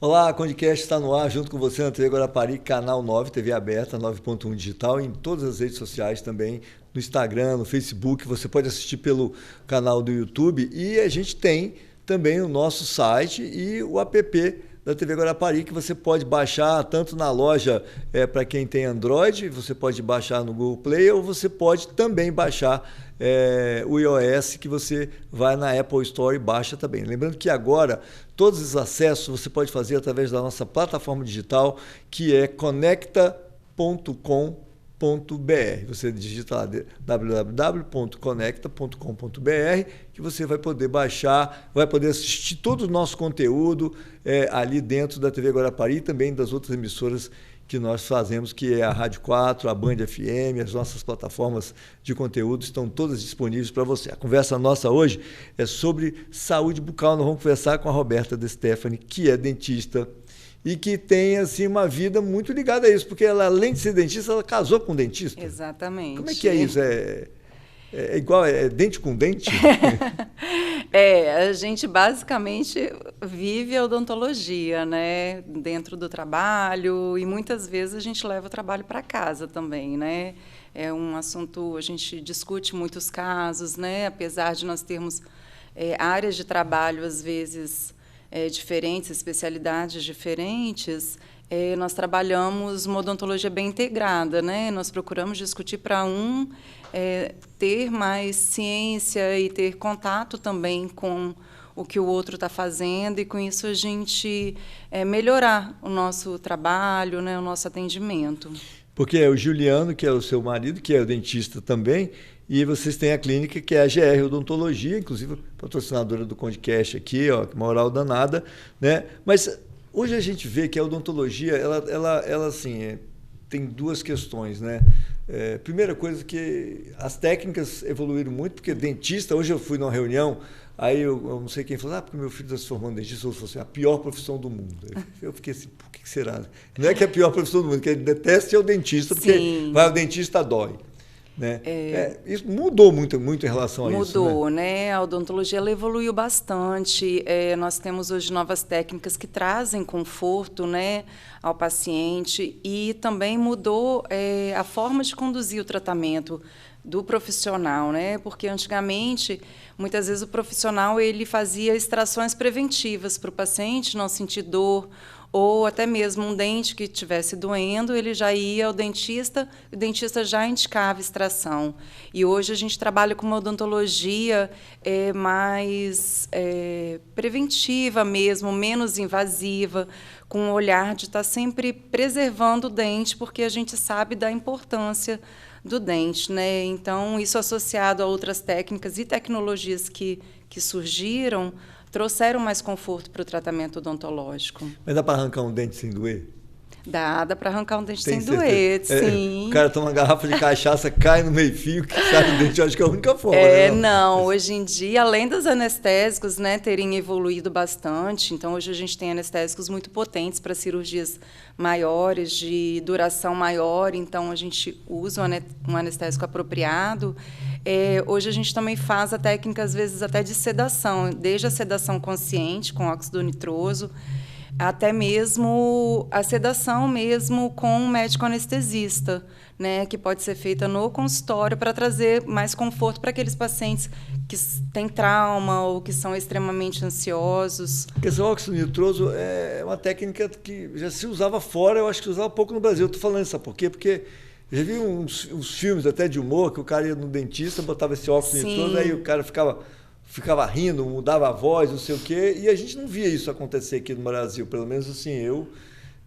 Olá, a Condecast está no ar junto com você na TV Guarapari, canal 9, TV aberta, 9.1 digital, em todas as redes sociais também, no Instagram, no Facebook, você pode assistir pelo canal do YouTube e a gente tem também o nosso site e o app da TV Guarapari que você pode baixar tanto na loja para quem tem Android, você pode baixar no Google Play ou você pode também baixar o iOS que você vai na Apple Store e baixa também. Lembrando que agora todos os acessos você pode fazer através da nossa plataforma digital que é conecta.com.br. Você digita lá www.conecta.com.br que você vai poder baixar, vai poder assistir todo o nosso conteúdo ali dentro da TV Guarapari e também das outras emissoras que nós fazemos, que é a Rádio 4, a Band FM, as nossas plataformas de conteúdo estão todas disponíveis para você. A conversa nossa hoje é sobre saúde bucal. Nós vamos conversar com a Roberta De Stefani, que é dentista e que tem assim uma vida muito ligada a isso, porque ela, além de ser dentista, ela casou com um dentista. Exatamente. Como é que é isso? É igual, dente com dente? A gente basicamente vive a odontologia, né? Dentro do trabalho, e muitas vezes a gente leva o trabalho para casa também, né? É um assunto, a gente discute muitos casos, né? Apesar de nós termos áreas de trabalho, às vezes, diferentes, especialidades diferentes, nós trabalhamos uma odontologia bem integrada, né? Nós procuramos discutir para ter mais ciência e ter contato também com o que o outro está fazendo, e com isso a gente melhorar o nosso trabalho, né? O nosso atendimento. Porque é o Juliano, que é o seu marido, que é o dentista também, e vocês têm a clínica que é a GR Odontologia, inclusive patrocinadora do Condecast aqui, ó, que moral danada, né? Mas hoje a gente vê que a odontologia, ela assim, tem duas questões, né? Primeira coisa que as técnicas evoluíram muito, porque dentista, hoje eu fui numa reunião, aí eu não sei quem falou, porque meu filho está se formando dentista, eu falei assim, a pior profissão do mundo. Eu fiquei assim, por que será? Não é que é a pior profissão do mundo, que ele detesta ser o dentista, porque Sim. vai ao dentista, dói. Né? Isso mudou muito em relação a isso. Mudou, né? A odontologia ela evoluiu bastante. Nós temos hoje novas técnicas que trazem conforto, né, ao paciente, e também mudou a forma de conduzir o tratamento do profissional, né? Porque antigamente, muitas vezes o profissional ele fazia extrações preventivas para o paciente não sentir dor, ou até mesmo um dente que estivesse doendo, ele já ia ao dentista, o dentista já indicava extração. E hoje a gente trabalha com uma odontologia mais preventiva mesmo, menos invasiva, com um olhar de estar sempre preservando o dente, porque a gente sabe da importância do dente, né? Então, isso associado a outras técnicas e tecnologias que surgiram, trouxeram mais conforto para o tratamento odontológico. Mas dá para arrancar um dente sem doer? Dá para arrancar um dente Tem sem doer, sim. O cara toma uma garrafa de cachaça, cai no meio-fio, que sai o dente, eu acho que é a única forma. Né? Não, hoje em dia, além dos anestésicos, né, terem evoluído bastante, então hoje a gente tem anestésicos muito potentes para cirurgias maiores, de duração maior, então a gente usa um anestésico apropriado. Hoje a gente também faz a técnica, às vezes, até de sedação, desde a sedação consciente, com óxido nitroso, até mesmo a sedação mesmo com um médico anestesista, né, que pode ser feita no consultório para trazer mais conforto para aqueles pacientes que têm trauma ou que são extremamente ansiosos. Esse óxido nitroso é uma técnica que já se usava fora, eu acho que se usava pouco no Brasil. Eu estou falando isso, sabe por quê? Porque eu já vi uns filmes até de humor que o cara ia no dentista, botava esse óxido nitroso, aí o cara ficava rindo, mudava a voz, não sei o quê, e a gente não via isso acontecer aqui no Brasil, pelo menos assim, eu,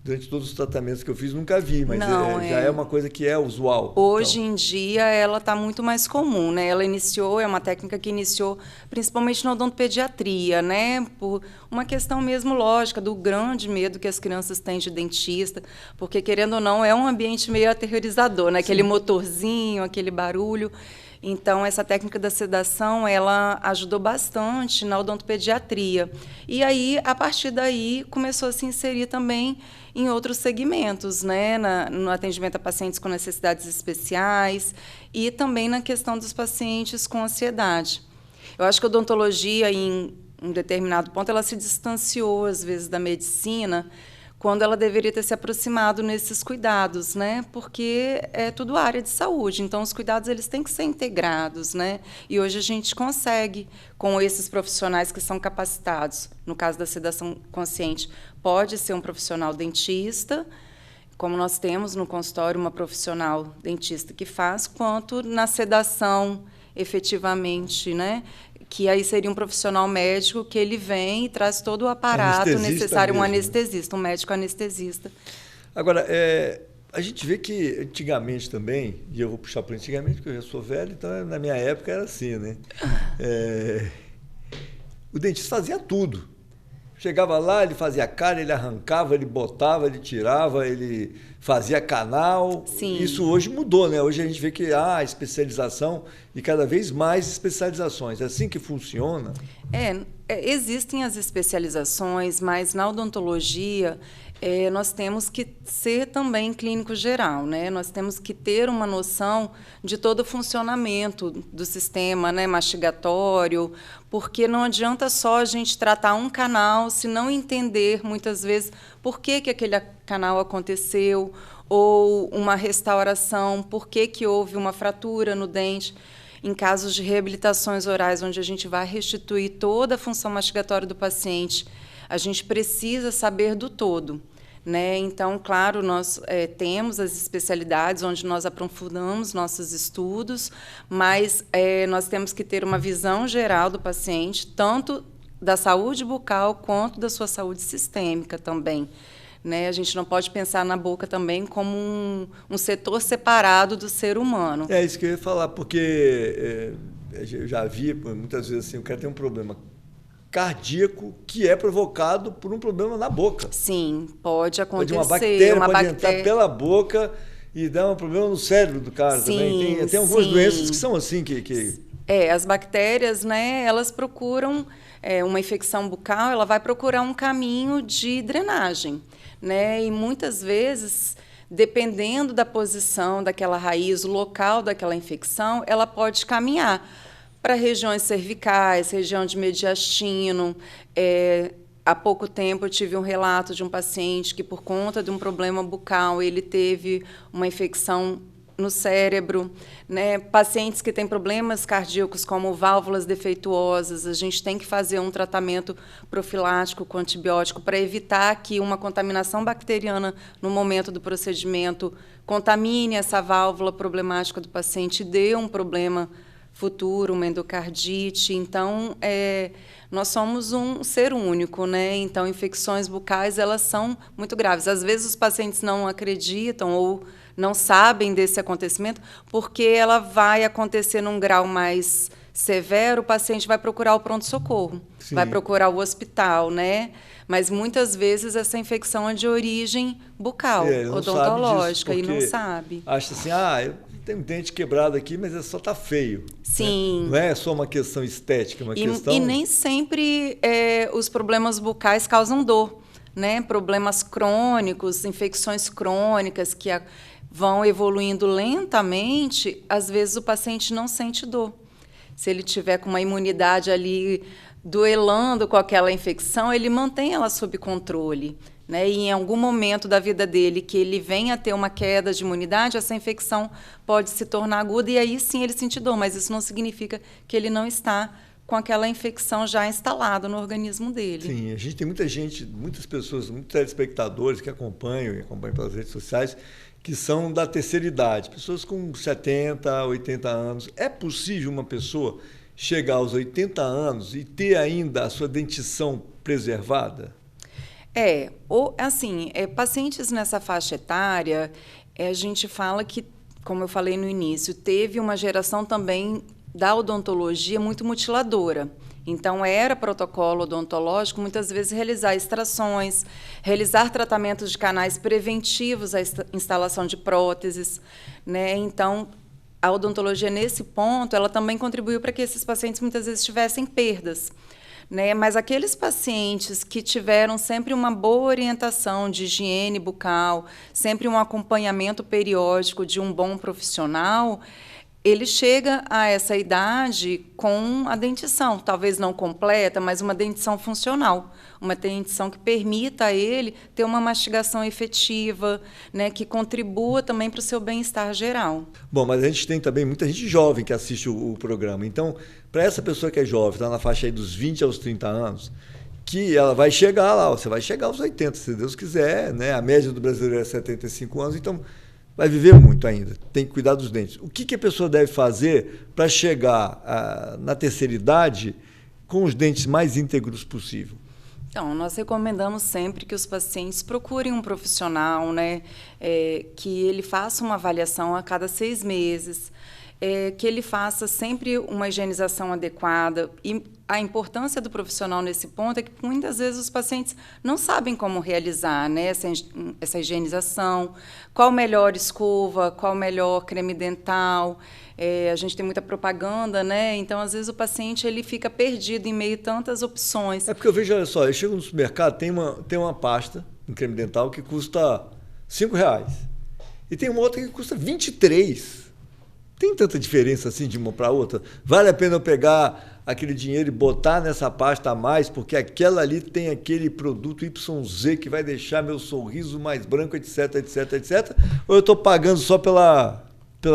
durante todos os tratamentos que eu fiz, nunca vi, mas já é uma coisa que é usual. Hoje em dia, ela está muito mais comum, né? Ela é uma técnica que iniciou principalmente na odontopediatria, né? Por uma questão mesmo lógica, do grande medo que as crianças têm de dentista, porque, querendo ou não, é um ambiente meio aterrorizador, né? Aquele motorzinho, aquele barulho. Então, essa técnica da sedação, ela ajudou bastante na odontopediatria. E aí, a partir daí, começou a se inserir também em outros segmentos, né? No atendimento a pacientes com necessidades especiais e também na questão dos pacientes com ansiedade. Eu acho que a odontologia, em um determinado ponto, ela se distanciou, às vezes, da medicina, quando ela deveria ter se aproximado nesses cuidados, né? Porque é tudo área de saúde, então os cuidados eles têm que ser integrados, né? E hoje a gente consegue, com esses profissionais que são capacitados, no caso da sedação consciente, pode ser um profissional dentista, como nós temos no consultório uma profissional dentista que faz, quanto na sedação, efetivamente, né? Que aí seria um profissional médico que ele vem e traz todo o aparato necessário, um anestesista, um médico anestesista. Agora, a gente vê que antigamente também, e eu vou puxar para antigamente, porque eu já sou velho, então na minha época era assim, né? O dentista fazia tudo. Chegava lá, ele fazia cara, ele arrancava, ele botava, ele tirava, ele fazia canal. Sim. Isso hoje mudou, né? Hoje a gente vê que há especialização e cada vez mais especializações. É assim que funciona? Existem as especializações, mas na odontologia nós temos que ser também clínico geral, né? Nós temos que ter uma noção de todo o funcionamento do sistema, né, mastigatório, porque não adianta só a gente tratar um canal se não entender, muitas vezes, por que aquele canal aconteceu, ou uma restauração, por que houve uma fratura no dente. Em casos de reabilitações orais, onde a gente vai restituir toda a função mastigatória do paciente, a gente precisa saber do todo, né? Então, claro, nós temos as especialidades onde nós aprofundamos nossos estudos, mas nós temos que ter uma visão geral do paciente, tanto da saúde bucal quanto da sua saúde sistêmica também. Né? A gente não pode pensar na boca também como um setor separado do ser humano. É isso que eu ia falar, porque eu já vi muitas vezes assim, o cara tem um problema cardíaco que é provocado por um problema na boca. Sim, pode acontecer. Uma bactéria pode entrar pela boca e dar um problema no cérebro do cara. Sim, também. Tem algumas doenças que são assim as bactérias, né, elas procuram uma infecção bucal, ela vai procurar um caminho de drenagem, né? E muitas vezes, dependendo da posição daquela raiz, o local daquela infecção, ela pode caminhar para regiões cervicais, região de mediastino. Há pouco tempo eu tive um relato de um paciente que, por conta de um problema bucal, ele teve uma infecção no cérebro, né? Pacientes que têm problemas cardíacos como válvulas defeituosas, a gente tem que fazer um tratamento profilático com antibiótico para evitar que uma contaminação bacteriana no momento do procedimento contamine essa válvula problemática do paciente e dê um problema futuro, uma endocardite. Então, nós somos um ser único, né? Então, infecções bucais, elas são muito graves. Às vezes, os pacientes não acreditam ou não sabem desse acontecimento, porque ela vai acontecer num grau mais severo, o paciente vai procurar o pronto-socorro, vai procurar o hospital, né? Mas, muitas vezes, essa infecção é de origem bucal, odontológica, e não sabe. Acha assim, eu tenho um dente quebrado aqui, mas só está feio. Sim. Né? Não é só uma questão estética, é uma questão... E nem sempre os problemas bucais causam dor, né? Problemas crônicos, infecções crônicas que vão evoluindo lentamente, às vezes o paciente não sente dor. Se ele tiver com uma imunidade ali duelando com aquela infecção, ele mantém ela sob controle, né? E em algum momento da vida dele que ele venha a ter uma queda de imunidade, essa infecção pode se tornar aguda e aí sim ele sente dor, mas isso não significa que ele não está com aquela infecção já instalada no organismo dele. Sim, a gente tem muita gente, muitas pessoas, muitos telespectadores que acompanham pelas redes sociais, que são da terceira idade, pessoas com 70, 80 anos. É possível uma pessoa chegar aos 80 anos e ter ainda a sua dentição preservada? Pacientes nessa faixa etária, a gente fala que, como eu falei no início, teve uma geração também da odontologia muito mutiladora. Então, era protocolo odontológico, muitas vezes, realizar extrações, realizar tratamentos de canais preventivos à instalação de próteses, né? Então, a odontologia, nesse ponto, ela também contribuiu para que esses pacientes, muitas vezes, tivessem perdas, né? Mas aqueles pacientes que tiveram sempre uma boa orientação de higiene bucal, sempre um acompanhamento periódico de um bom profissional, ele chega a essa idade com a dentição, talvez não completa, mas uma dentição funcional, uma dentição que permita a ele ter uma mastigação efetiva, né, que contribua também para o seu bem-estar geral. Bom, mas a gente tem também muita gente jovem que assiste o programa. Então, para essa pessoa que é jovem, está na faixa aí dos 20 aos 30 anos, que ela vai chegar lá, você vai chegar aos 80, se Deus quiser, né? A média do brasileiro é 75 anos, então vai viver muito ainda, tem que cuidar dos dentes. O que a pessoa deve fazer para chegar na terceira idade com os dentes mais íntegros possível? Então, nós recomendamos sempre que os pacientes procurem um profissional, né, que ele faça uma avaliação a cada 6 meses, que ele faça sempre uma higienização adequada. E a importância do profissional nesse ponto é que muitas vezes os pacientes não sabem como realizar, né, essa higienização, qual melhor escova, qual melhor creme dental. A gente tem muita propaganda, né? Então, às vezes, o paciente ele fica perdido em meio a tantas opções. É porque eu vejo, olha só, eu chego no supermercado, tem uma pasta em creme dental que custa R$5. E tem uma outra que custa 23. Tem tanta diferença assim de uma para outra? Vale a pena eu pegar aquele dinheiro e botar nessa pasta a mais, porque aquela ali tem aquele produto YZ que vai deixar meu sorriso mais branco, etc, etc, etc? Ou eu estou pagando só pela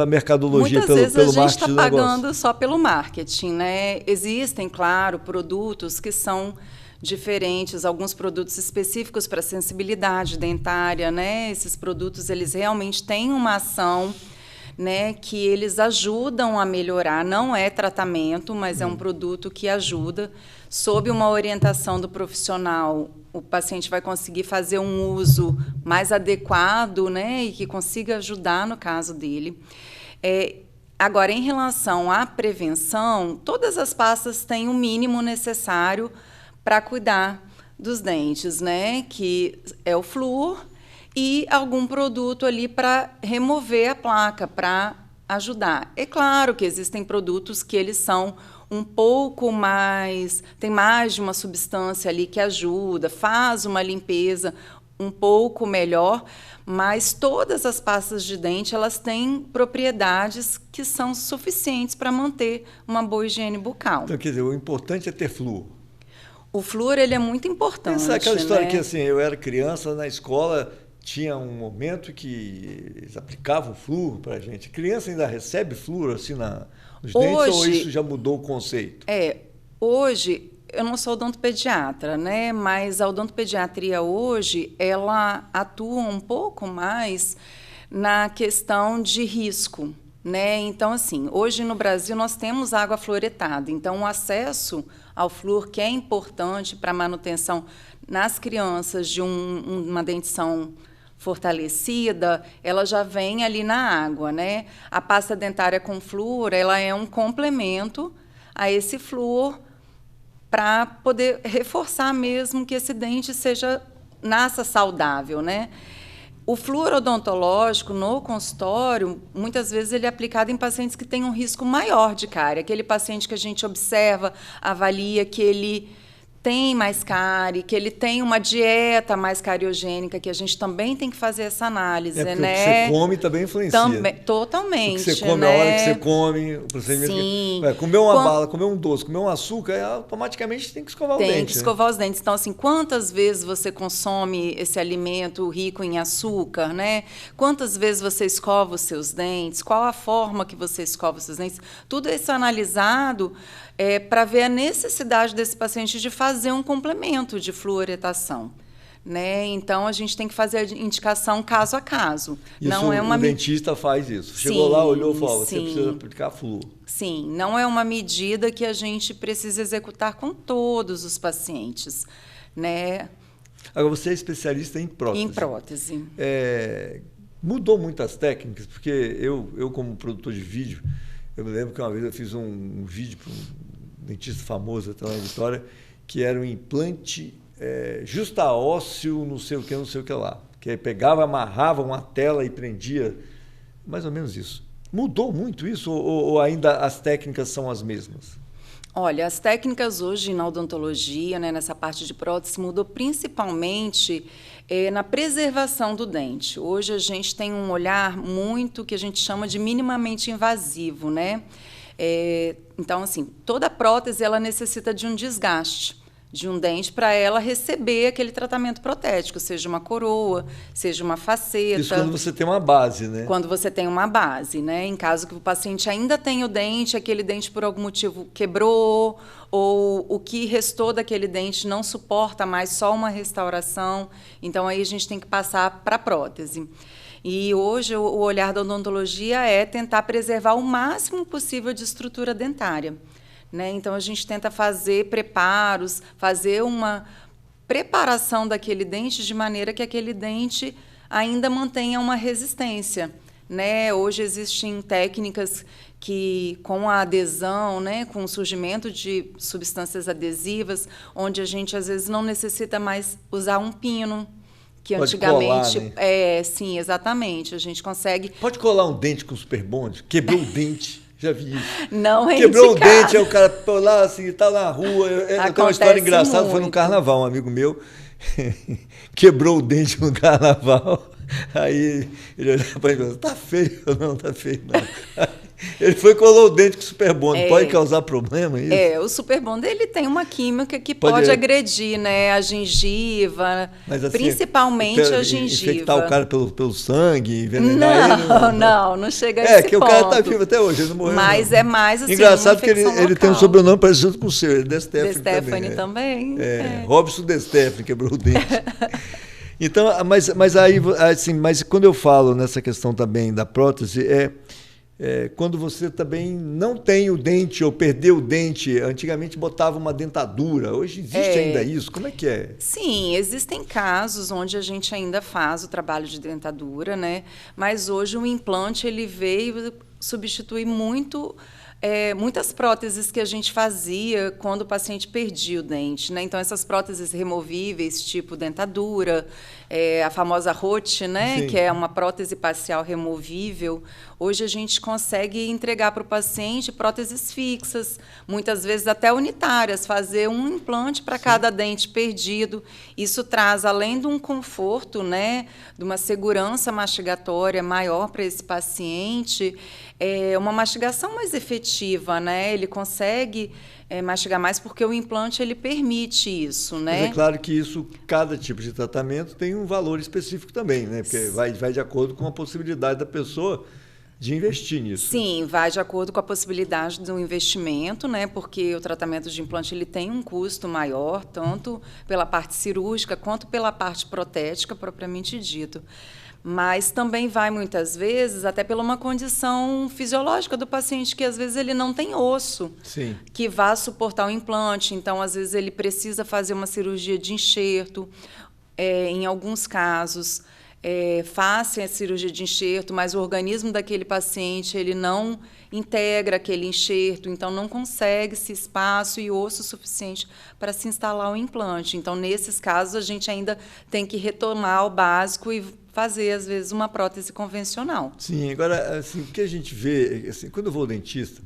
mercadologia, pelo marketing? Muitas vezes a gente está pagando só pelo marketing, né? Existem, claro, produtos que são diferentes, alguns produtos específicos para sensibilidade dentária, né? Esses produtos, eles realmente têm uma ação, né, que eles ajudam a melhorar. Não é tratamento, mas é um produto que ajuda. Sob uma orientação do profissional, o paciente vai conseguir fazer um uso mais adequado, né, e que consiga ajudar no caso dele. Agora, em relação à prevenção, todas as pastas têm o mínimo necessário para cuidar dos dentes, né, que é o flúor, e algum produto ali para remover a placa, para ajudar. É claro que existem produtos que eles são um pouco mais, tem mais de uma substância ali que ajuda, faz uma limpeza um pouco melhor, mas todas as pastas de dente, elas têm propriedades que são suficientes para manter uma boa higiene bucal. Então, quer dizer, o importante é ter flúor. O flúor, ele é muito importante. Essa é aquela história, né? Que assim, eu era criança, na escola tinha um momento que eles aplicavam flúor para a gente. Criança ainda recebe flúor assim nos dentes, ou isso já mudou o conceito? Hoje, eu não sou odontopediatra, né? Mas a odontopediatria hoje, ela atua um pouco mais na questão de risco, né? Então, assim, hoje no Brasil nós temos água fluoretada, então o acesso ao flúor, que é importante para a manutenção nas crianças de uma dentição fortalecida, ela já vem ali na água, né? A pasta dentária com flúor, ela é um complemento a esse flúor para poder reforçar mesmo que esse dente nasça saudável, né? O flúor odontológico no consultório, muitas vezes ele é aplicado em pacientes que têm um risco maior de cárie, aquele paciente que a gente observa, avalia que ele tem mais cárie, que ele tem uma dieta mais cariogênica, que a gente também tem que fazer essa análise, né? O que você come também influencia. Totalmente. O que você come, né? A hora que você come, o procedimento. Sim. Comer uma bala, comer um doce, comer um açúcar, automaticamente tem que escovar o dente. Tem que escovar os dentes. Então, assim, quantas vezes você consome esse alimento rico em açúcar, né? Quantas vezes você escova os seus dentes? Qual a forma que você escova os seus dentes? Tudo isso é analisado para ver a necessidade desse paciente de fazer um complemento de fluoretação, né? Então, a gente tem que fazer a indicação caso a caso. Isso, não é uma o dentista faz isso. Chegou lá, olhou e falou, você precisa aplicar flúor. Sim, não é uma medida que a gente precisa executar com todos os pacientes, né? Agora, você é especialista em prótese. Em prótese. Mudou muitas técnicas, porque eu como produtor de vídeo, eu me lembro que uma vez eu fiz um vídeo para um dentista famoso até lá em Vitória, que era um implante justaósseo, não sei o que lá. Que aí pegava, amarrava uma tela e prendia. Mais ou menos isso. Mudou muito isso ou ainda as técnicas são as mesmas? Olha, as técnicas hoje na odontologia, né, nessa parte de prótese, mudou principalmente na preservação do dente. Hoje a gente tem um olhar muito que a gente chama de minimamente invasivo, né? Então, assim, toda prótese ela necessita de um desgaste de um dente para ela receber aquele tratamento protético, seja uma coroa, seja uma faceta. Isso quando você tem uma base, né? Quando você tem uma base, né? Em caso que o paciente ainda tenha o dente, aquele dente por algum motivo quebrou, ou o que restou daquele dente não suporta mais só uma restauração, então aí a gente tem que passar para a prótese. E hoje o olhar da odontologia é tentar preservar o máximo possível de estrutura dentária, né? Então, a gente tenta fazer preparos, fazer uma preparação daquele dente de maneira que aquele dente ainda mantenha uma resistência, né? Hoje existem técnicas que, com a adesão, né, com o surgimento de substâncias adesivas, onde a gente, às vezes, não necessita mais usar um pino, que pode antigamente... colar, né? Sim, exatamente. A gente consegue... Pode colar um dente com super bond? Quebrou o dente... Já vi isso. Não é Quebrou indicado. o dente, aí o cara lá assim, tá na rua. Eu tenho uma história engraçada, muito. foi no carnaval, um amigo meu quebrou o dente no carnaval. Aí ele olhou para mim e falou: tá feio? Não, tá feio, não. Ele foi e colou o dente com super bond. Pode causar problema isso? O super bond ele tem uma química que pode agredir, né, a gengiva, mas, assim, principalmente a gengiva. Infectar o cara pelo sangue, envenenar ele? Não chega a esse ponto. Que o cara tá vivo até hoje, ele não morreu. Mas não. É mais assim, engraçado que ele tem um sobrenome parecido com o seu, De Stefani também. Robson De Stefani quebrou o dente. Então, mas aí, assim, mas quando eu falo nessa questão também da prótese, quando você também não tem o dente ou perdeu o dente, antigamente botava uma dentadura, hoje existe ainda isso? Como é que é? Sim, existem casos onde a gente ainda faz o trabalho de dentadura, né? Mas hoje o implante ele veio substituir muitas próteses que a gente fazia quando o paciente perdia o dente, né? Então, essas próteses removíveis, tipo dentadura, a famosa Rote, né? Sim. Que é uma prótese parcial removível. Hoje a gente consegue entregar para o paciente próteses fixas, muitas vezes até unitárias, fazer um implante para cada dente perdido. Isso traz, além de um conforto, né? De uma segurança mastigatória maior para esse paciente, uma mastigação mais efetiva, né? Ele consegue mastigar mais porque o implante ele permite isso, né? Mas é claro que cada tipo de tratamento tem um valor específico também, né? Porque vai de acordo com a possibilidade da pessoa de investir nisso. Sim, vai de acordo com a possibilidade do investimento, né? Porque o tratamento de implante ele tem um custo maior, tanto pela parte cirúrgica quanto pela parte protética propriamente dito. Mas também vai, muitas vezes, até por uma condição fisiológica do paciente, que às vezes ele não tem osso que vá suportar o implante. Então, às vezes, ele precisa fazer uma cirurgia de enxerto. Em alguns casos, fazem a cirurgia de enxerto, mas o organismo daquele paciente ele não integra aquele enxerto, então não consegue esse espaço e osso suficiente para se instalar o implante. Então, nesses casos, a gente ainda tem que retomar o básico e fazer, às vezes, uma prótese convencional. Sim, agora, assim, o que a gente vê, assim, quando eu vou ao dentista,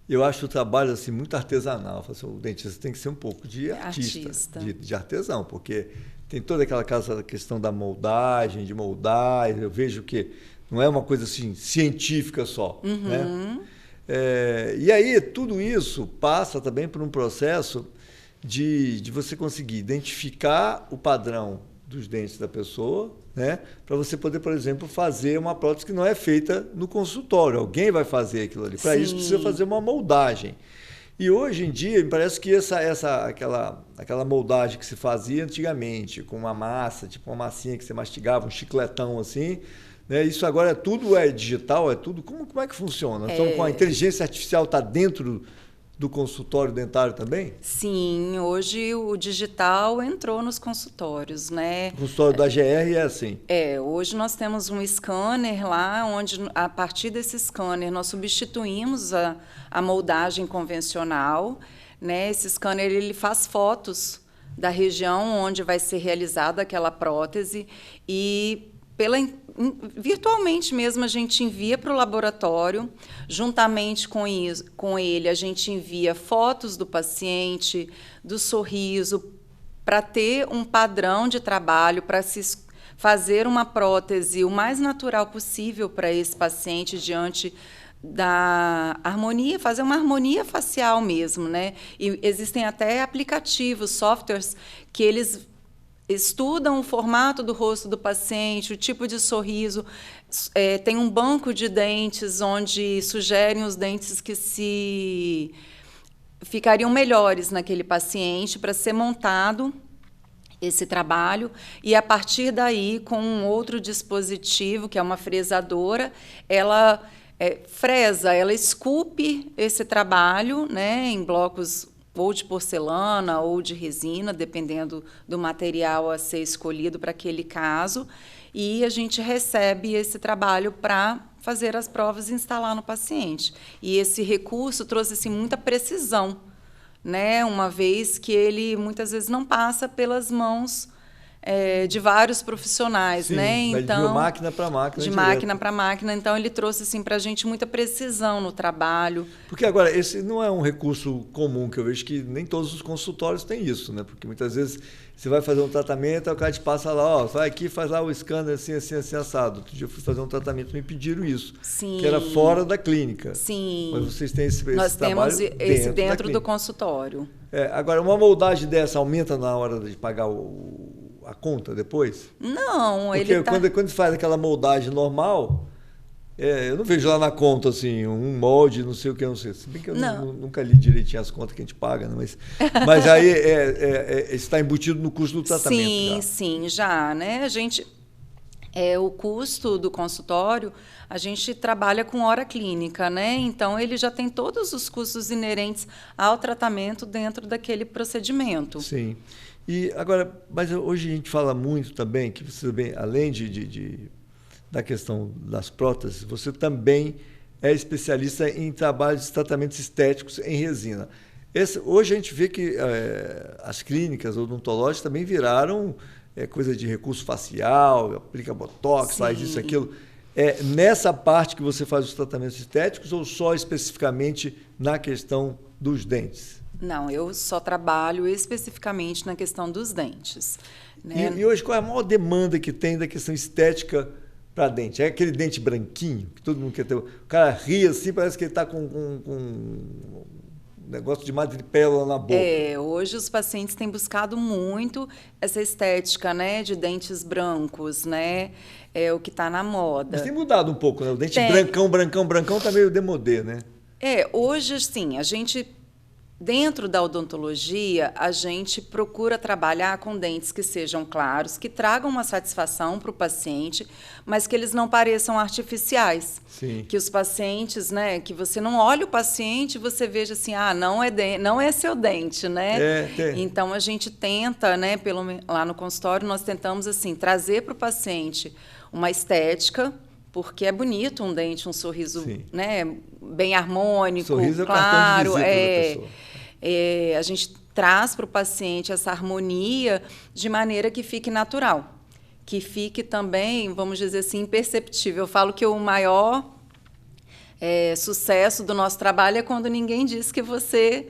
eu acho o trabalho assim, muito artesanal. O dentista tem que ser um pouco de artista. De artesão, porque tem toda aquela questão da moldagem, de moldar, eu vejo que não é uma coisa assim, científica só. Né? E aí, tudo isso passa também por um processo de você conseguir identificar o padrão dos dentes da pessoa, né? Para você poder, por exemplo, fazer uma prótese que não é feita no consultório. Alguém vai fazer aquilo ali. Para isso precisa fazer uma moldagem. E hoje em dia, me parece que aquela moldagem que se fazia antigamente, com uma massa, tipo uma massinha que você mastigava, um chicletão assim, né? Isso agora tudo é digital, é tudo. Como é que funciona? Então, com a inteligência artificial está dentro do consultório dentário também? Sim, hoje o digital entrou nos consultórios, né? O consultório da GR é assim? Hoje nós temos um scanner lá, onde a partir desse scanner nós substituímos a moldagem convencional, né? Esse scanner ele faz fotos da região onde vai ser realizada aquela prótese e virtualmente mesmo, a gente envia para o laboratório, juntamente com ele, a gente envia fotos do paciente, do sorriso, para ter um padrão de trabalho, para se fazer uma prótese o mais natural possível para esse paciente diante da harmonia, fazer uma harmonia facial mesmo, né? E existem até aplicativos, softwares, que eles estudam o formato do rosto do paciente, o tipo de sorriso. Tem um banco de dentes onde sugerem os dentes que ficariam melhores naquele paciente para ser montado esse trabalho. E, a partir daí, com um outro dispositivo, que é uma fresadora, ela fresa, ela esculpe esse trabalho, né, em blocos ou de porcelana ou de resina, dependendo do material a ser escolhido para aquele caso, e a gente recebe esse trabalho para fazer as provas e instalar no paciente. E esse recurso trouxe assim, muita precisão, né, uma vez que ele muitas vezes não passa pelas mãos de vários profissionais, sim, né? Então, de máquina para máquina. De máquina para máquina. Então, ele trouxe assim, para a gente muita precisão no trabalho. Porque, agora, esse não é um recurso comum, que eu vejo que nem todos os consultórios têm isso, né? Porque muitas vezes você vai fazer um tratamento, aí o cara te passa lá, ó, vai aqui, faz lá o scanner assim, assim, assim, assado. Outro dia eu fui fazer um tratamento, me pediram isso, sim, que era fora da clínica. Sim. Mas vocês têm esse Nós trabalho temos esse dentro do consultório. Agora, uma moldagem dessa aumenta na hora de pagar a conta depois? Não, porque ele quando faz aquela moldagem normal, eu não vejo lá na conta assim, um molde, não sei o que, não sei. Se bem que eu nunca li direitinho as contas que a gente paga, né? Mas aí está embutido no custo do tratamento. Sim, sim, já, né? A gente, o custo do consultório, a gente trabalha com hora clínica, né? Então, ele já tem todos os custos inerentes ao tratamento dentro daquele procedimento. Sim. E agora, mas hoje a gente fala muito também que você também, além da questão das próteses, você também é especialista em trabalhos de tratamentos estéticos em resina. Hoje a gente vê que as clínicas odontológicas também viraram coisa de recurso facial, aplica botox, sim, faz isso, aquilo. É nessa parte que você faz os tratamentos estéticos ou só especificamente na questão dos dentes? Não, eu só trabalho especificamente na questão dos dentes. Né? E hoje, qual é a maior demanda que tem da questão estética para dente? É aquele dente branquinho, que todo mundo quer ter. O cara ri assim, parece que ele está com um negócio de madrepérola na boca. Hoje os pacientes têm buscado muito essa estética, né, de dentes brancos, né? É o que está na moda. Mas tem mudado um pouco, né? O dente brancão está meio demodê, né? Hoje, sim, a gente... Dentro da odontologia, a gente procura trabalhar com dentes que sejam claros, que tragam uma satisfação para o paciente, mas que eles não pareçam artificiais. Sim. Que os pacientes, né, que você não olhe o paciente e você veja assim, não é seu dente, né? Então, a gente tenta, né, lá no consultório, nós tentamos assim, trazer para o paciente uma estética, porque é bonito um dente, um sorriso, né, bem harmônico, sorriso claro. É o cartão de visita da pessoa. A gente traz para o paciente essa harmonia de maneira que fique natural, que fique também, vamos dizer assim, imperceptível. Eu falo que o maior sucesso do nosso trabalho é quando ninguém diz que você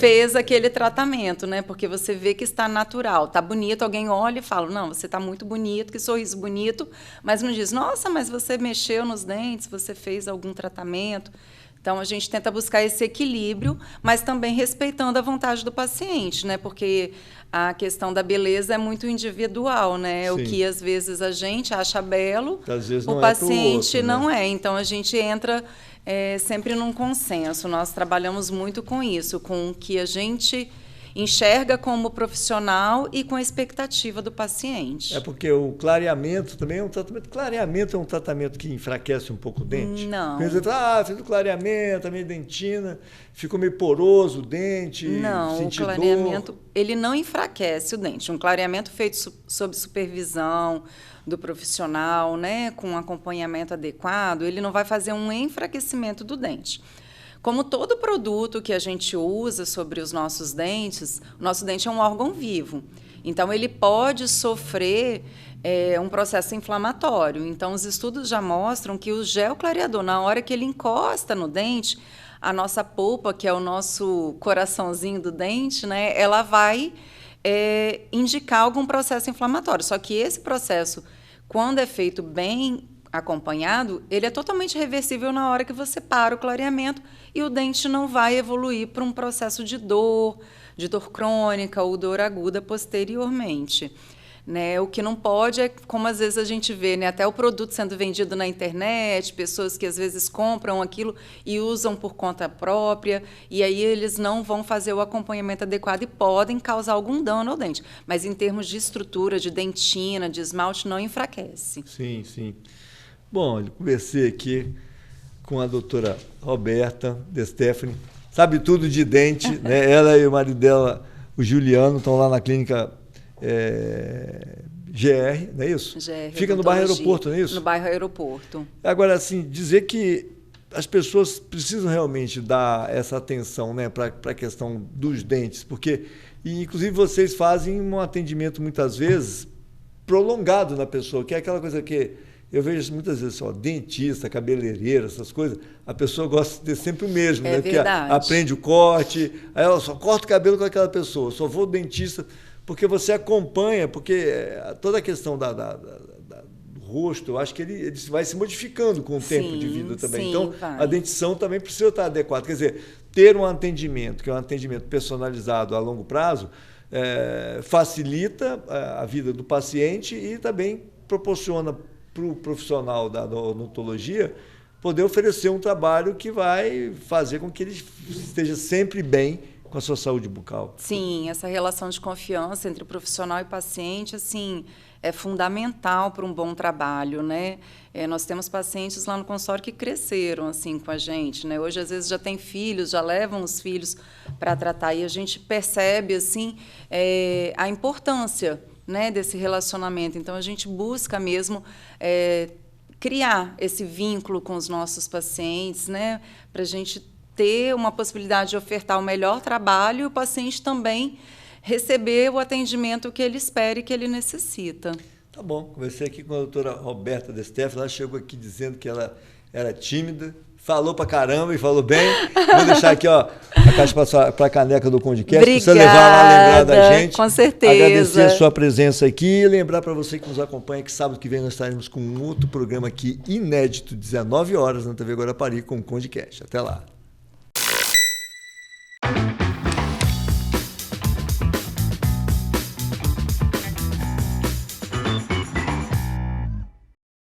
fez aquele tratamento, né? Porque você vê que está natural, está bonito, alguém olha e fala, não, você está muito bonito, que sorriso bonito, mas não diz, nossa, mas você mexeu nos dentes, você fez algum tratamento. Então, a gente tenta buscar esse equilíbrio, mas também respeitando a vontade do paciente, né? Porque a questão da beleza é muito individual, né? Sim. O que, às vezes, a gente acha belo, o paciente não é. Então, a gente entra sempre num consenso. Nós trabalhamos muito com isso, com o que a gente enxerga como profissional e com a expectativa do paciente. Porque o clareamento também é um tratamento. Clareamento é um tratamento que enfraquece um pouco o dente? Não. Você fala, fez o clareamento, a meio dentina, ficou meio poroso o dente, não, o clareamento, ele não enfraquece o dente. Um clareamento feito sob supervisão do profissional, né, com um acompanhamento adequado, ele não vai fazer um enfraquecimento do dente. Como todo produto que a gente usa sobre os nossos dentes, o nosso dente é um órgão vivo. Então, ele pode sofrer um processo inflamatório. Então, os estudos já mostram que o gel clareador, na hora que ele encosta no dente, a nossa polpa, que é o nosso coraçãozinho do dente, né, ela vai indicar algum processo inflamatório. Só que esse processo, quando é feito bem acompanhado, ele é totalmente reversível na hora que você para o clareamento e o dente não vai evoluir para um processo de dor crônica ou dor aguda posteriormente. Né? O que não pode é, como às vezes a gente vê, né? Até o produto sendo vendido na internet, pessoas que às vezes compram aquilo e usam por conta própria, e aí eles não vão fazer o acompanhamento adequado e podem causar algum dano ao dente. Mas em termos de estrutura, de dentina, de esmalte, não enfraquece. Sim, sim. Bom, eu conversei aqui com a doutora Roberta De Stefani, sabe tudo de dente, né? Ela e o marido dela, o Juliano, estão lá na clínica GR, não é isso? GR, fica no bairro Aeroporto, não é isso? No bairro Aeroporto. Agora, assim, dizer que as pessoas precisam realmente dar essa atenção, né, para a questão dos dentes, porque, inclusive, vocês fazem um atendimento, muitas vezes, prolongado na pessoa, que é aquela coisa que eu vejo muitas vezes, dentista, cabeleireiro, essas coisas, a pessoa gosta de ter sempre o mesmo, né? Verdade. Porque aprende o corte, aí ela só corta o cabelo com aquela pessoa, só vou ao dentista, porque você acompanha, porque toda a questão do rosto, eu acho que ele vai se modificando com o tempo de vida também. Sim, então, vai. A dentição também precisa estar adequada. Quer dizer, ter um atendimento, que é um atendimento personalizado a longo prazo, facilita a vida do paciente e também proporciona para o profissional da odontologia poder oferecer um trabalho que vai fazer com que ele esteja sempre bem com a sua saúde bucal. Sim, essa relação de confiança entre o profissional e paciente, assim, é fundamental para um bom trabalho, né? Nós temos pacientes lá no consultório que cresceram assim com a gente, né? Hoje, às vezes, já tem filhos, já levam os filhos para tratar e a gente percebe, assim, a importância, né, desse relacionamento. Então, a gente busca mesmo criar esse vínculo com os nossos pacientes, né, para a gente ter uma possibilidade de ofertar o melhor trabalho e o paciente também receber o atendimento que ele espera e que ele necessita. Tá bom, conversei aqui com a doutora Roberta De Stefani, ela chegou aqui dizendo que ela era tímida, falou pra caramba e falou bem. Vou deixar aqui a caixa para a caneca do Condicast, para você levar lá, lembrar da gente. Com certeza. Agradecer a sua presença aqui e lembrar para você que nos acompanha que sábado que vem nós estaremos com um outro programa aqui inédito, 19 horas na TV Guarapari com o Condicast. Até lá.